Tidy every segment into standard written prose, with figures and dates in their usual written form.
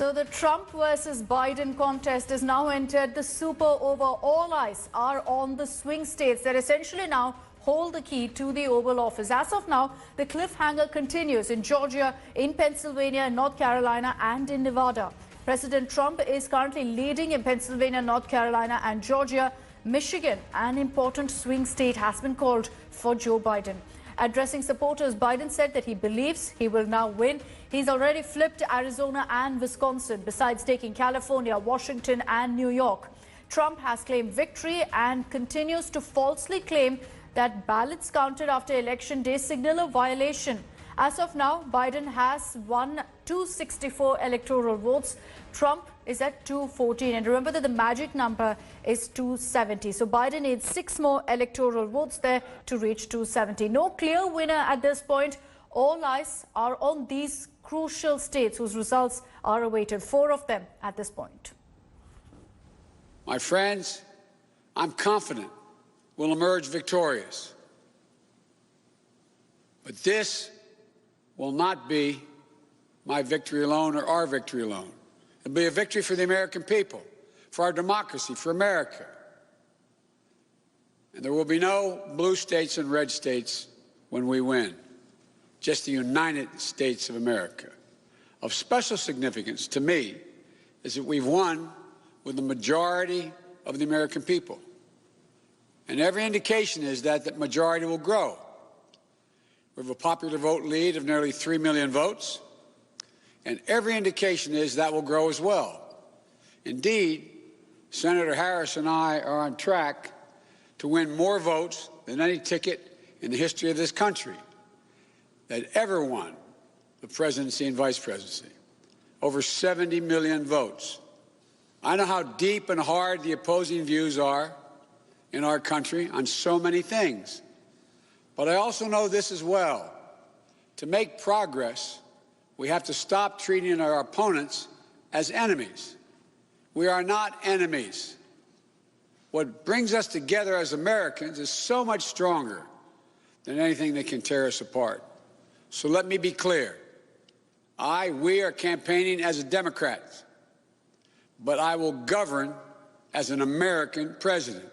So the Trump versus Biden contest has now entered the super over. All eyes are on the swing states that essentially now hold the key to the Oval Office. As of now, the cliffhanger continues in Georgia, in Pennsylvania, North Carolina and in Nevada. President Trump is currently leading in Pennsylvania, North Carolina and Georgia. Michigan, an important swing state, has been called for Joe Biden. Addressing supporters, Biden said that he believes he will now win. He's already flipped Arizona and Wisconsin, besides taking California, Washington and New York. Trump has claimed victory and continues to falsely claim that ballots counted after Election Day signal a violation. As of now, Biden has won 264 electoral votes. Trump is at 214. And remember that the magic number is 270. So Biden needs 6 more electoral votes there to reach 270. No clear winner at this point. All eyes are on these crucial states whose results are awaited. 4 of them at this point. My friends, I'm confident we'll emerge victorious. But this will not be my victory alone or our victory alone. It'll be a victory for the American people, for our democracy, for America. And there will be no blue states and red states when we win, just the United States of America. Of special significance to me is that we've won with the majority of the American people. And every indication is that that majority will grow. We have a popular vote lead of nearly 3 million votes, and every indication is that will grow as well. Indeed, Senator Harris and I are on track to win more votes than any ticket in the history of this country that ever won the presidency and vice presidency. Over 70 million votes. I know how deep and hard the opposing views are in our country on so many things. But I also know this as well. To make progress, we have to stop treating our opponents as enemies. We are not enemies. What brings us together as Americans is so much stronger than anything that can tear us apart. So let me be clear. We are campaigning as Democrats, but I will govern as an American president.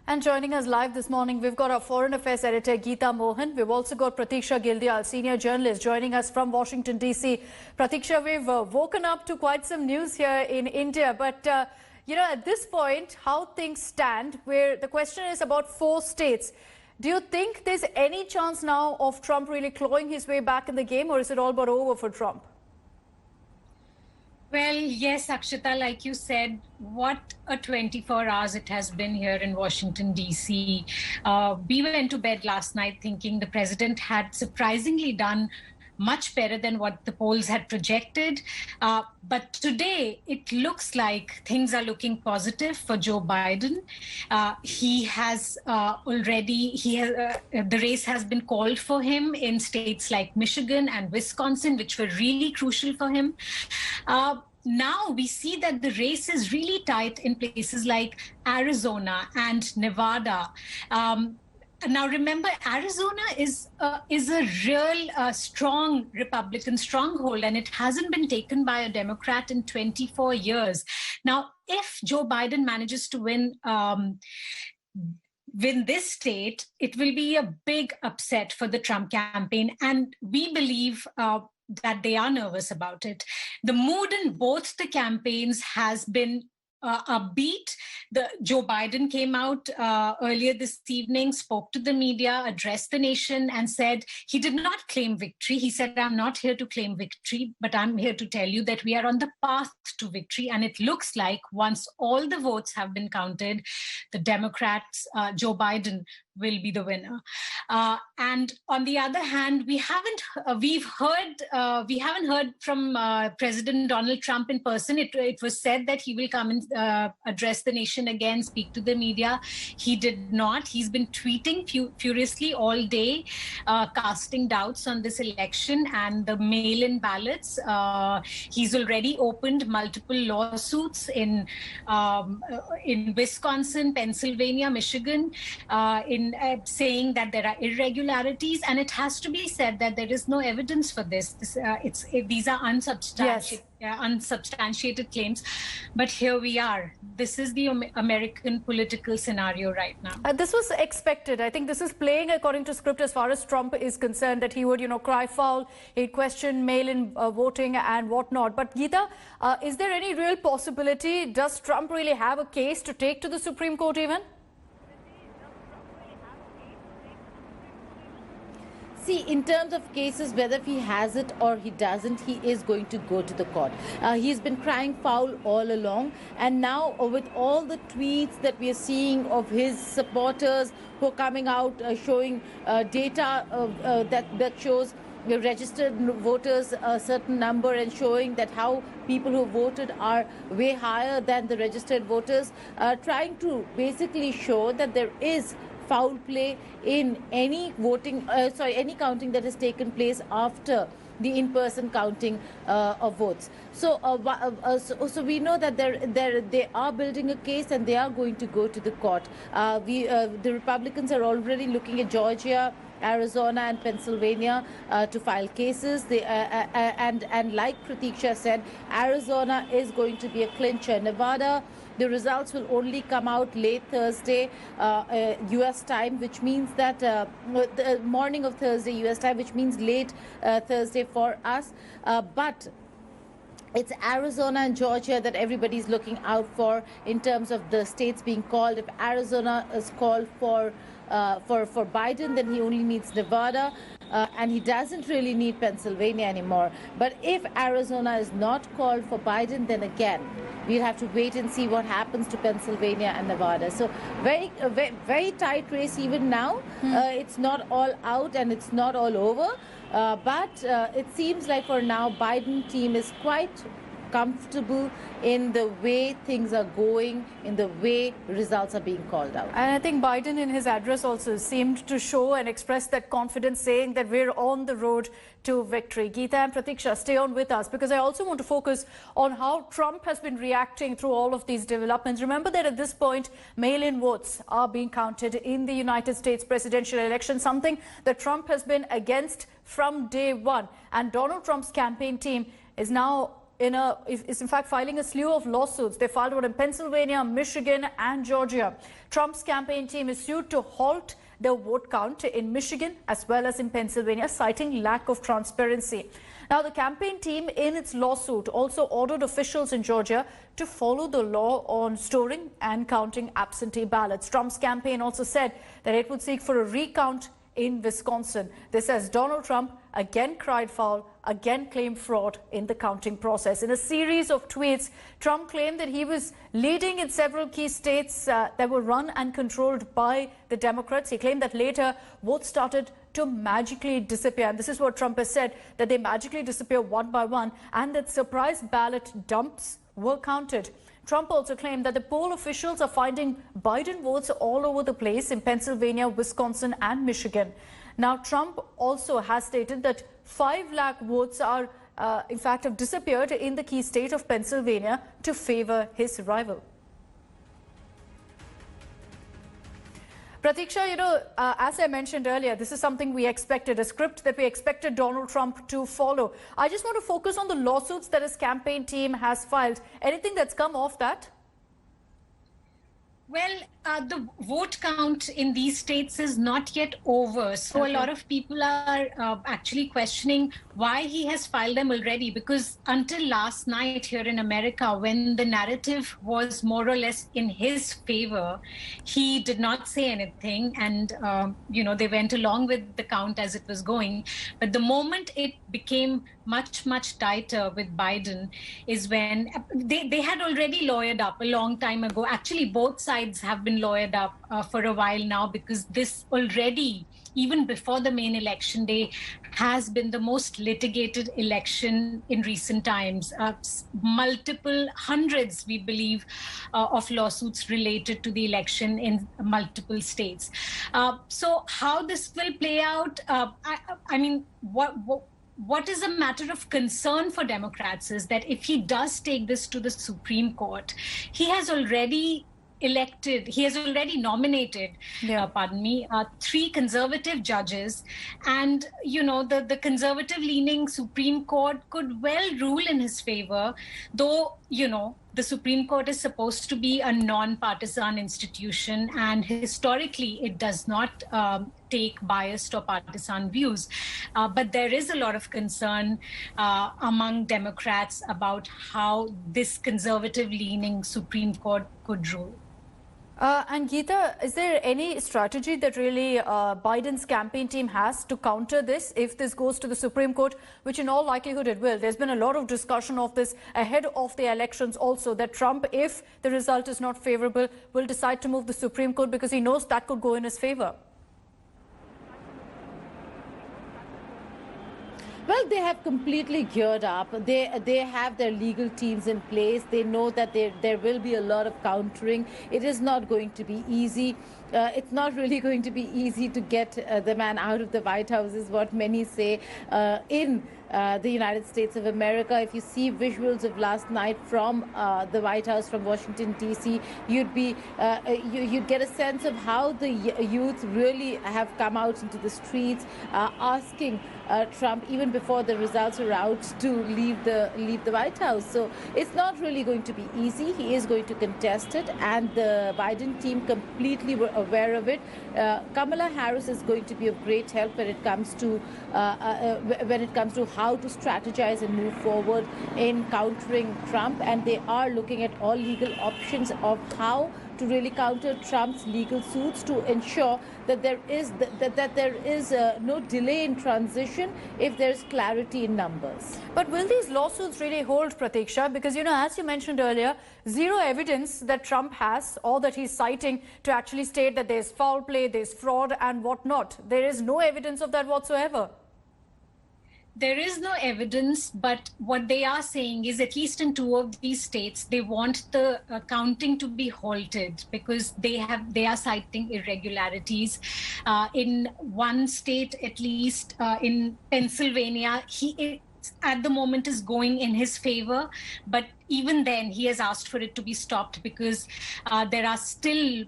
And joining us live this morning, we've got our Foreign Affairs Editor, Geeta Mohan. We've also got Pratiksha Gildial, senior journalist, joining us from Washington, D.C. Pratiksha, we've woken up to quite some news here in India. But, at this point, how things stand, where the question is about 4 states. Do you think there's any chance now of Trump really clawing his way back in the game, or is it all but over for Trump? Well, yes, Akshita, like you said, what a 24 hours it has been here in Washington, D.C. We went to bed last night thinking the president had surprisingly done much better than what the polls had projected. But today, it looks like things are looking positive for Joe Biden. The race has been called for him in states like Michigan and Wisconsin, which were really crucial for him. Now we see that the race is really tight in places like Arizona and Nevada. Now, remember, Arizona is a real strong Republican stronghold, and it hasn't been taken by a Democrat in 24 years. Now, if Joe Biden manages to win this state, it will be a big upset for the Trump campaign, and we believe that they are nervous about it. The mood in both the campaigns has been upbeat. Joe Biden came out earlier this evening, spoke to the media, addressed the nation, and said he did not claim victory. He said, I'm not here to claim victory, but I'm here to tell you that we are on the path to victory. And it looks like once all the votes have been counted, the Democrats, Joe Biden, will be the winner. And on the other hand, we haven't heard from President Donald Trump in person. It was said that he will come and address the nation again, speak to the media. He did not. He's been tweeting furiously all day, casting doubts on this election and the mail-in ballots. He's already opened multiple lawsuits in Wisconsin, Pennsylvania, Michigan, in in saying that there are irregularities, and it has to be said that there is no evidence for this. These are unsubstantiated claims, but here we are. This is the American political scenario right now. This was expected. I think this is playing according to script as far as Trump is concerned, that he would, cry foul, he'd question mail-in voting and whatnot. But Geeta, is there any real possibility? Does Trump really have a case to take to the Supreme Court even? See, in terms of cases, whether he has it or he doesn't, he is going to go to the court. He's been crying foul all along. And now with all the tweets that we are seeing of his supporters who are coming out showing data that shows the registered voters a certain number, and showing that how people who voted are way higher than the registered voters, trying to basically show that there is foul play in any any counting that has taken place after the in-person counting of votes. So we know that they are building a case, and they are going to go to the court. The Republicans are already looking at Georgia, Arizona and Pennsylvania to file cases. And like Pratiksha said, Arizona is going to be a clincher. Nevada, the results will only come out late Thursday U.S. time, which means that the morning of Thursday U.S. time, which means late Thursday for us. But it's Arizona and Georgia that everybody's looking out for in terms of the states being called. If Arizona is called for Biden, then he only needs Nevada, and he doesn't really need Pennsylvania anymore. But if Arizona is not called for Biden, then again, we'll have to wait and see what happens to Pennsylvania and Nevada. So very tight race even now. It's not all out and it's not all over. But it seems like for now, Biden team is quite comfortable in the way things are going, in the way results are being called out. And I think Biden in his address also seemed to show and express that confidence, saying that we're on the road to victory. Geeta and Pratiksha, stay on with us, because I also want to focus on how Trump has been reacting through all of these developments. Remember that at this point, mail-in votes are being counted in the United States presidential election, something that Trump has been against from day one. And Donald Trump's campaign team is now is in fact filing a slew of lawsuits. They filed one in Pennsylvania, Michigan and Georgia. Trump's campaign team is sued to halt the vote count in Michigan as well as in Pennsylvania, citing lack of transparency. Now, the campaign team in its lawsuit also ordered officials in Georgia to follow the law on storing and counting absentee ballots. Trump's campaign also said that it would seek for a recount in Wisconsin. This as Donald Trump again cried foul, again claimed fraud in the counting process. In a series of tweets, Trump claimed that he was leading in several key states that were run and controlled by the Democrats. He claimed that later votes started to magically disappear. And this is what Trump has said, that they magically disappear one by one, and that surprise ballot dumps were counted. Trump also claimed that the poll officials are finding Biden votes all over the place in Pennsylvania, Wisconsin and Michigan. Now, Trump also has stated that 5 lakh votes are, in fact, have disappeared in the key state of Pennsylvania to favor his rival. Pratiksha, as I mentioned earlier, this is something we expected, a script that we expected Donald Trump to follow. I just want to focus on the lawsuits that his campaign team has filed. Anything that's come off that? Well, the vote count in these states is not yet over. So a lot of people are actually questioning why he has filed them already, because until last night here in America, when the narrative was more or less in his favor, he did not say anything. And, they went along with the count as it was going. But the moment it became much, much tighter with Biden is when they had already lawyered up a long time ago. Actually, both sides have been lawyered up for a while now, because this already, even before the main election day, has been the most litigated election in recent times. Multiple hundreds, we believe, of lawsuits related to the election in multiple states. So how this will play out, what is a matter of concern for Democrats is that if he does take this to the Supreme Court, he has already he has already nominated, pardon me, 3 conservative judges. And, the conservative-leaning Supreme Court could well rule in his favor, though, the Supreme Court is supposed to be a non-partisan institution, and historically it does not take biased or partisan views. But there is a lot of concern among Democrats about how this conservative-leaning Supreme Court could rule. And Geeta, is there any strategy that really Biden's campaign team has to counter this if this goes to the Supreme Court, which in all likelihood it will? There's been a lot of discussion of this ahead of the elections also, that Trump, if the result is not favorable, will decide to move the Supreme Court because he knows that could go in his favor. Well, they have completely geared up. They have their legal teams in place. They know that there will be a lot of countering. It is not going to be easy. It's not really going to be easy to get the man out of the White House, is what many say, in the United States of America. If you see visuals of last night from the White House, from Washington, D.C., you'd get a sense of how the youth really have come out into the streets, asking Trump, even before the results are out, to leave the White House. So it's not really going to be easy. He is going to contest it, and the Biden team completely were aware of it. Kamala Harris is going to be of great help when it comes to how to strategize and move forward in countering Trump, and they are looking at all legal options of how to really counter Trump's legal suits to ensure that there is no delay in transition if there's clarity in numbers. But will these lawsuits really hold, Pratiksha? Because, as you mentioned earlier, zero evidence that Trump has or that he's citing to actually state that there's foul play, there's fraud and whatnot. There is no evidence of that whatsoever. There is no evidence, but what they are saying is, at least in 2 of these states, they want the counting to be halted because they are citing irregularities. In one state, at least in Pennsylvania, he at the moment is going in his favor, but even then he has asked for it to be stopped because there are still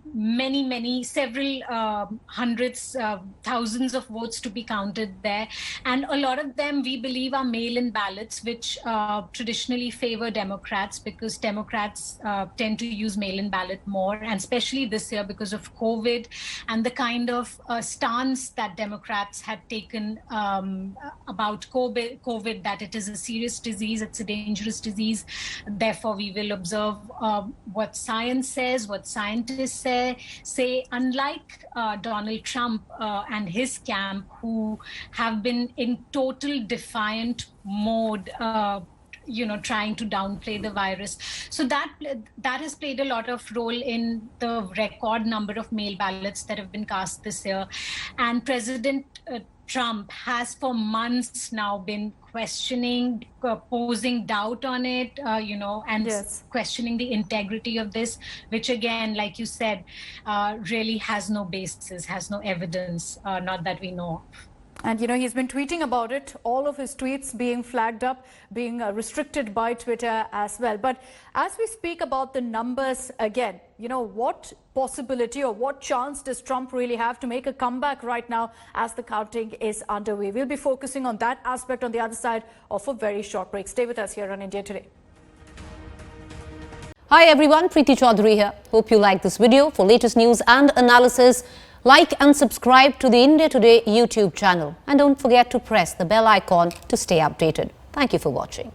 several hundreds, thousands of votes to be counted there. And a lot of them, we believe, are mail-in ballots, which traditionally favor Democrats because Democrats tend to use mail-in ballot more, and especially this year because of COVID and the kind of stance that Democrats had taken about COVID, that it is a serious disease, it's a dangerous disease. Therefore, we will observe what science says, what scientists say. Unlike Donald Trump and his camp, who have been in total defiant mode, trying to downplay the virus. So that has played a lot of role in the record number of mail ballots that have been cast this year. And President Trump has for months now been questioning, posing doubt on it, and questioning the integrity of this, which again, like you said, really has no basis, has no evidence, not that we know of. And, he's been tweeting about it, all of his tweets being flagged up, being restricted by Twitter as well. But as we speak about the numbers again, what possibility or what chance does Trump really have to make a comeback right now as the counting is underway? We'll be focusing on that aspect on the other side of a very short break. Stay with us here on India Today. Hi everyone, Preeti Chaudhary here. Hope you like this video. For latest news and analysis, like and subscribe to the India Today YouTube channel. And don't forget to press the bell icon to stay updated. Thank you for watching.